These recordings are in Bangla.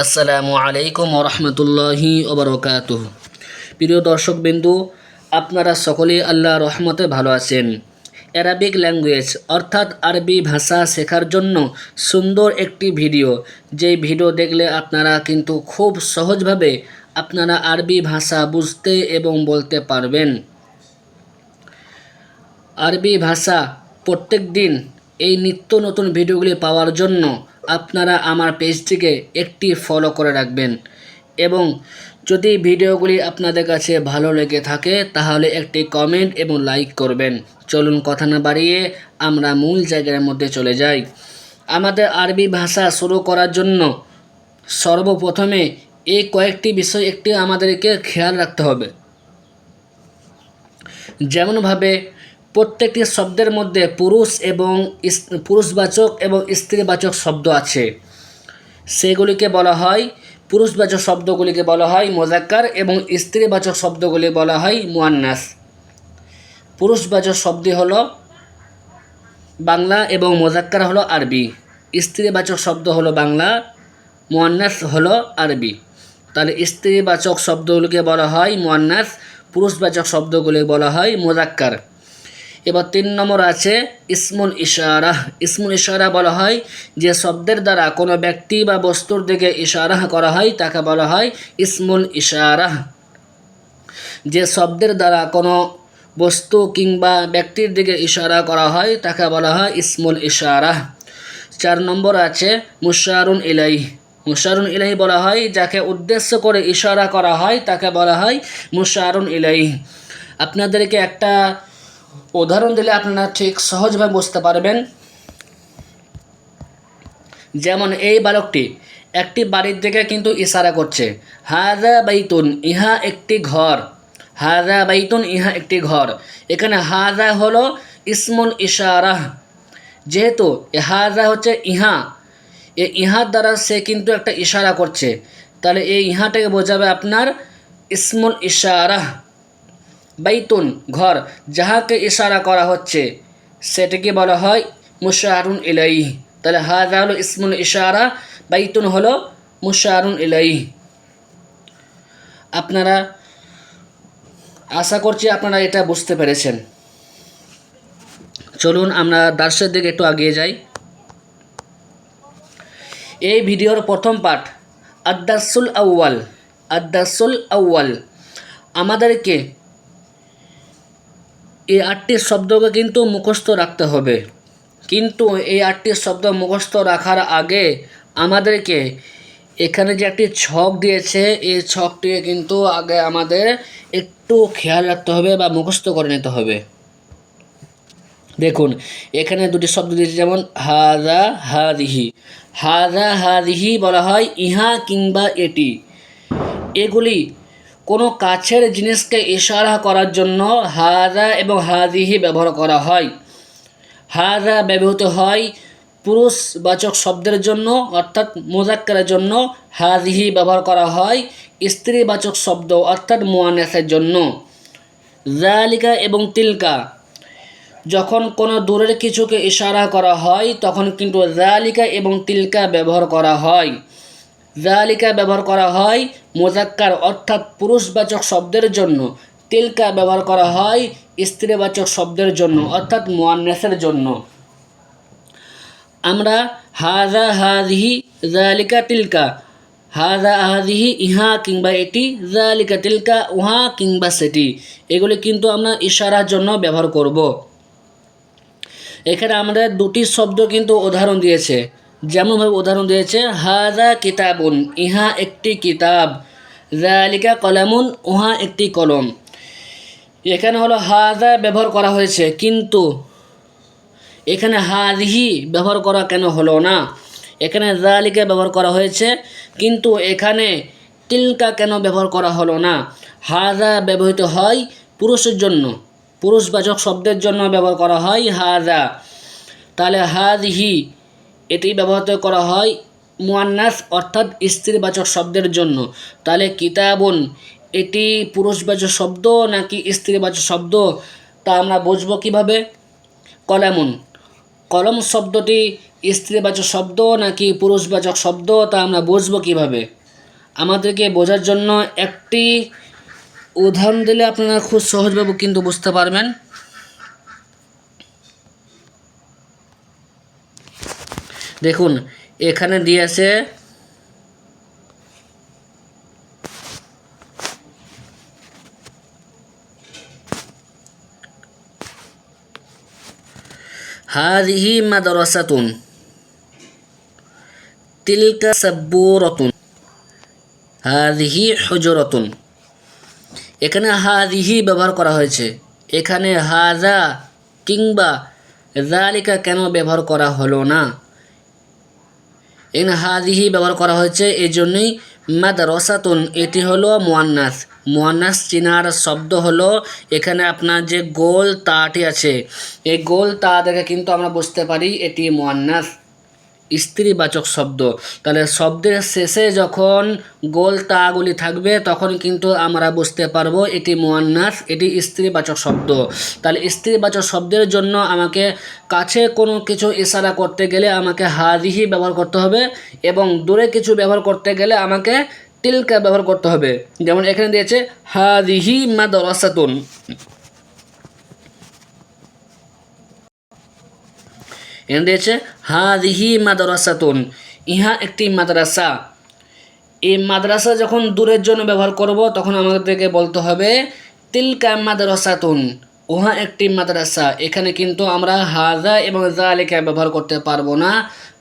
আসসালামু আলাইকুম ওরহমতুল্লাহি ওবরকাতুহ। প্রিয় দর্শকবিন্দু, আপনারা সকলেই আল্লাহর রহমতে ভালো আছেন। অ্যারাবিক ল্যাঙ্গুয়েজ অর্থাৎ আরবি ভাষা শেখার জন্য সুন্দর একটি ভিডিও, যেই ভিডিও দেখলে আপনারা কিন্তু খুব সহজভাবে আপনারা আরবি ভাষা বুঝতে এবং বলতে পারবেন। আরবি ভাষা প্রত্যেক দিন এই নিত্য নতুন ভিডিওগুলি পাওয়ার জন্য আপনারা আমার পেজটিকে একটি ফলো করে রাখবেন এবং যদি ভিডিওগুলি আপনাদের কাছে ভালো লেগে থাকে তাহলে একটি কমেন্ট এবং লাইক করবেন। চলুন কথা না বাড়িয়ে আমরা মূল জায়গার মধ্যে চলে যাই। আমাদের আরবি ভাষা শুরু করার জন্য সর্বপ্রথমে এই কয়েকটি বিষয় একটি আমাদেরকে খেয়াল রাখতে হবে। যেমনভাবে প্রত্যেকটি শব্দের মধ্যে পুরুষবাচক এবং স্ত্রীবাচক শব্দ আছে, সেগুলিকে বলা হয় পুরুষবাচক শব্দগুলিকে বলা হয় মুযাক্কার এবং স্ত্রীবাচক শব্দগুলি বলা হয় মুয়ান্নাস। পুরুষবাচক শব্দ হলো বাংলা এবং মুযাক্কার হলো আরবি, স্ত্রীবাচক শব্দ হলো বাংলা, মুয়ান্নাস হলো আরবি। তাহলে স্ত্রীবাচক শব্দগুলিকে বলা হয় মুয়ান্নাস, পুরুষবাচক শব্দগুলি বলা হয় মুযাক্কার। এবার 3 নম্বর আছে ইসমুল ইশারা। ইসমুল ইশারা বলা হয় যে শব্দের দ্বারা কোনো ব্যক্তি বা বস্তুর দিকে ইশারা করা হয় তাকে বলা হয় ইসমুল ইশারা। যে শব্দের দ্বারা কোনো বস্তু কিংবা ব্যক্তির দিকে ইশারা করা হয় তাকে বলা হয় ইসমুল ইশারা। 4 নম্বর আছে মুশারুন ইলাইহি। মুশারুন ইলাইহি বলা হয় যাকে উদ্দেশ্য করে ইশারা করা হয় তাকে বলা হয় মুশারুন ইলাইহি। আপনাদেরকে একটা উদাহরণ দিলে আপনারা ঠিক সহজভাবে বুঝতে পারবেন। যেমন এই বালকটি একটি বাড়ির দিকে কিন্তু ইশারা করছে, হাযা বাইতুন, ইহা একটি ঘর। হাযা বাইতুন, ইহা একটি ঘর। এখানে হাযা হলো ইসমুল ইশারা। যেহেতু হাযা হচ্ছে ইহা, এই ইহার দ্বারা সে কিন্তু একটা ইশারা করছে, তাহলে এই ইহাটাকে বোঝাবে আপনার ইসমুল ইশারা। বাইতুন ঘর, যাহাকে ইশারা করা হচ্ছে সেটাকে বলা হয় মুশারুন ইলাইহি। তাহলে হাযা হলো ইসমুল ইশারা, বাইতুন হলো মুশারুন ইলাইহি। আপনারা আশা করছি আপনারা এটা বুঝতে পেরেছেন। চলুন আমরা দার্সের দিকে একটু এগিয়ে যাই। এই ভিডিওর প্রথম পার্ট আদ-দারসুল আউয়াল। আদ-দারসুল আউয়াল আমাদেরকে এই 8টি শব্দকে কিন্তু মুখস্থ রাখতে হবে, কিন্তু এই 8টি শব্দ মুখস্থ রাখার আগে আমাদেরকে এখানে যে একটি ছক দিয়েছে এই ছকটিকে কিন্তু আগে আমাদের একটু খেয়াল রাখতে হবে বা মুখস্থ করে নিতে হবে। দেখুন এখানে দুটি শব্দ দিয়েছে, যেমন হাযা হাযিহি। হাযা হাযিহি বলা হয় ইহা কিংবা এটি। এগুলি কোনো কাছের জিনিসকে ইশারা করার জন্য হাযা এবং হাযিহি ব্যবহার করা হয়। হাযা ব্যবহৃত হয় পুরুষবাচক শব্দের জন্য অর্থাৎ মুযাক্কারের জন্য, হাযিহি ব্যবহার করা হয় স্ত্রীবাচক শব্দ অর্থাৎ মুয়ান্নাসের জন্য। যালিকা এবং তিলকা, যখন কোনো দূরের কিছুকে ইশারা করা হয় তখন কিন্তু যালিকা এবং তিলকা ব্যবহার করা হয়। যালিকা ব্যবহার করা হয় মুযাক্কার অর্থাৎ পুরুষবাচক শব্দের জন্য, তিলকা ব্যবহার করা হয় স্ত্রীবাচক শব্দের জন্য অর্থাৎ মুয়ান্নাসের জন্য। আমরা হাযা হাযিহি, যালিকা তিলকা, হাযা হাযিহি ইহা কিংবা এটি, যালিকা তিলকা উহা কিংবা সেটি, এগুলি কিন্তু আমরা ইশারার জন্য ব্যবহার করব। এখানে আমাদের দুটি শব্দ কিন্তু উদাহরণ দিয়েছে, যেমনভাবে উদাহরণ দিয়েছে হাযা কিতাবুন, ইহা একটি কিতাব, যালিকা কলামুন, উহা একটি কলম। এখানে হলো হাযা ব্যবহার করা হয়েছে, কিন্তু এখানে হাযিহি ব্যবহার করা কেন হলো না? এখানে যালিকা ব্যবহার করা হয়েছে কিন্তু এখানে তিলকা কেন ব্যবহার করা হলো না? হাযা ব্যবহৃত হয় পুরুষের জন্য, পুরুষবাচক শব্দের জন্য ব্যবহার করা হয় হাযা। তাহলে হাযিহি এটি ব্যবহৃত করা হয় মুয়ান্নাস অর্থাৎ স্ত্রীবাচক শব্দের জন্য। তাহলে কিতাবুন এটি পুরুষবাচক শব্দ নাকি স্ত্রীবাচক শব্দ তা আমরা বুঝবো কিভাবে? কলামুন, কলম শব্দটি স্ত্রীবাচক শব্দ নাকি পুরুষবাচক শব্দ তা আমরা বুঝবো কীভাবে? আমাদেরকে বোঝার জন্য একটি উদাহরণ দিলে আপনারা খুব সহজভাবে কিন্তু বুঝতে পারবেন। দেখুন এখানে দিয়েছে হাযিহি মাদ্রাসাতুন, তিলকা সাব্বুরাতুন, হাযিহি হুজরাতুন। এখানে হাযিহি ব্যবহার করা হয়েছে, এখানে হাযা কিংবা যালিকা কেন ব্যবহার করা হলো না? এখানে হাযিহি ব্যবহার করা হয়েছে এই জন্যই। মাদ্রাসাতুন এটি হলো মুয়ান্নাস, মুয়ান্নাস চিনার শব্দ হলো এখানে আপনার যে গোল তাটি আছে, এই গোল তা দেখে কিন্তু আমরা বুঝতে পারি এটি মুয়ান্নাস, স্ত্রীবাচক শব্দ। তাহলে শব্দের শেষে যখন গোল তাগুলি থাকবে তখন কিন্তু আমরা বুঝতে পারবো এটি মুয়ান্নাস, এটি স্ত্রীবাচক শব্দ। তাহলে স্ত্রীবাচক শব্দের জন্য আমাকে কাছে কোনো কিছু ইশারা করতে গেলে আমাকে হাযিহি ব্যবহার করতে হবে, এবং দূরে কিছু ব্যবহার করতে গেলে আমাকে তিলকা ব্যবহার করতে হবে। যেমন এখানে দিয়েছে হাযিহি মাদ্রাসাতুন, এখানে দিয়েছে হাযিহি মাদ্রাসাতুন, ইহা একটি মাদ্রাসা। এই মাদ্রাসা যখন দূরের জন্য ব্যবহার করব তখন আমাদেরকে বলতে হবে তিলকা মাদ্রাসাতুন, উহা একটি মাদ্রাসা। এখানে কিন্তু আমরা হাযা এবং যালিকা ব্যবহার করতে পারবো না,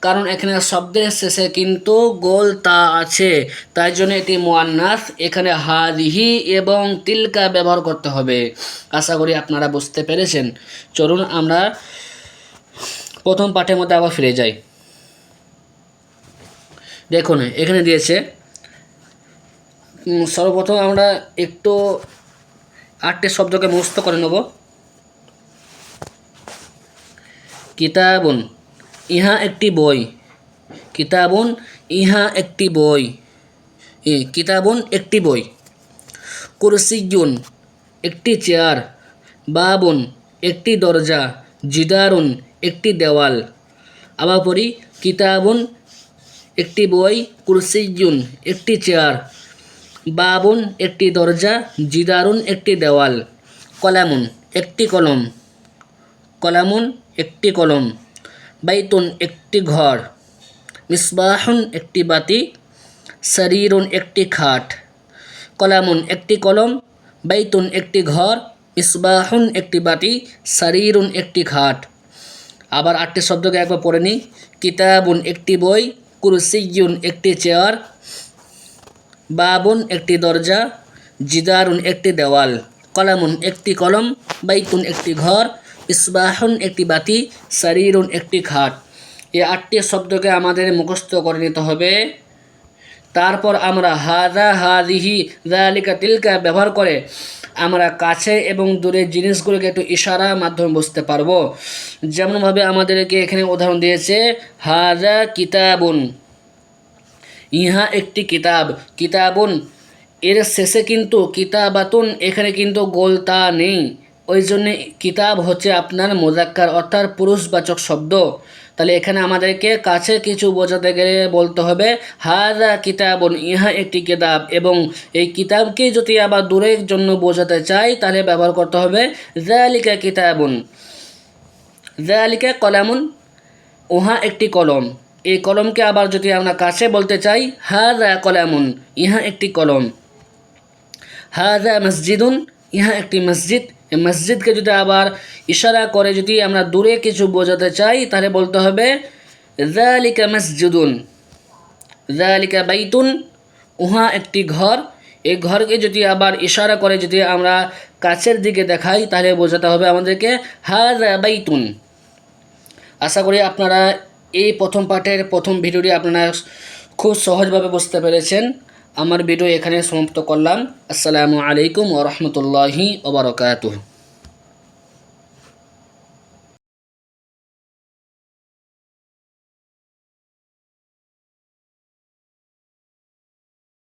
কারণ এখানে শব্দের শেষে কিন্তু গোল তা আছে, তাই জন্য এটি মুয়ান্নাস। এখানে হাযিহি এবং তিলকা ব্যবহার করতে হবে। আশা করি আপনারা বুঝতে পেরেছেন। চলুন আমরা প্রথম পাঠের মধ্যে আবার ফিরে যাই। দেখুন এখানে দিয়েছে, সর্বপ্রথম আমরা একটু 8টি শব্দকে মুখস্থ করে নেব। কিতাবুন, ইহা একটি বই, কিতাবুন ইহা একটি বই, কিতাবুন একটি বই। কুরসিয়ুন একটি চেয়ার, বাবুন একটি দরজা, জিদারুন একটি দেওয়াল। আবার পড়ি, কিতাবুন একটি বই, কুরসিয়ুন একটি চেয়ার, বাবুন একটি দরজা, জিদারুন একটি দেওয়াল। কলামুন একটি কলম, কলামুন একটি কলম। বাইতুন একটি ঘর, মিসবাহুন একটি বাতি, সারিরুন একটি খাট। কলামুন একটি কলম, বাইতুন একটি ঘর, মিসবাহুন একটি বাতি, সারিরুন একটি খাট। আবার 8টি শব্দকে একবার পড়ে নিই। কিতাবুন একটি বই, কুরসিয়ুন একটি চেয়ার, বাবুন একটি দরজা, জিদারুন একটি দেওয়াল। কলামুন একটি কলম, বাইতুন একটি ঘর, মিসবাহুন একটি বাতি, সারিরুন একটি খাট। এই 8টি শব্দকে আমাদের মুখস্থ করে নিতে হবে। তারপর আমরা হাযা, হাযিহি, যালিকা, তিলকা ব্যবহার করে আমরা কাছে এবং দূরের জিনিসগুলোকে একটু ইশারার মাধ্যমে বুঝতে পারবো। যেমনভাবে আমাদেরকে এখানে উদাহরণ দিয়েছে হাযা কিতাবুন, ইহা একটি কিতাব। কিতাবুন এর শেষে কিন্তু কিতাবাতুন, এখানে কিন্তু গোলতা নেই, ওই জন্যে কিতাব হচ্ছে আপনার মুযাক্কার অর্থাৎ পুরুষবাচক শব্দ। তাহলে এখানে আমাদেরকে কাছে কিছু বোঝাতে গেলে বলতে হবে হাযা কিতাবুন, ইহা একটি কিতাব, এবং এই কিতাবকে যদি আবার দূরের জন্য বোঝাতে চাই তাহলে ব্যবহার করতে হবে যালিকা কিতাবুন, যালিকা কলামুন, উহা একটি কলম। এই কলমকে আবার যদি আমরা কাছে বলতে চাই হাযা কলামুন, ইহা একটি কলম। হাযা মসজিদুন, ইহা একটি মসজিদ। এই মসজিদকে যদি আবার ইশারা করে যদি আমরা দূরে কিছু বোঝাতে চাই তাহলে বলতে হবে যালিকা মসজিদুন, যালিকা বাইতুন, উহা একটি ঘর। এই ঘরকে যদি আবার ইশারা করে যদি আমরা কাছের দিকে দেখাই তাহলে বোঝাতে হবে আমাদেরকে হাযা বাইতুন। আশা করি আপনারা এই প্রথম পাঠের প্রথম ভিডিওটি আপনারা খুব সহজভাবে বুঝতে পেরেছেন। আমার ভিডিও এখানে সমাপ্ত করলাম। আসসালামু আলাইকুম ওয়া রাহমাতুল্লাহি ওয়া বারাকাতুহু।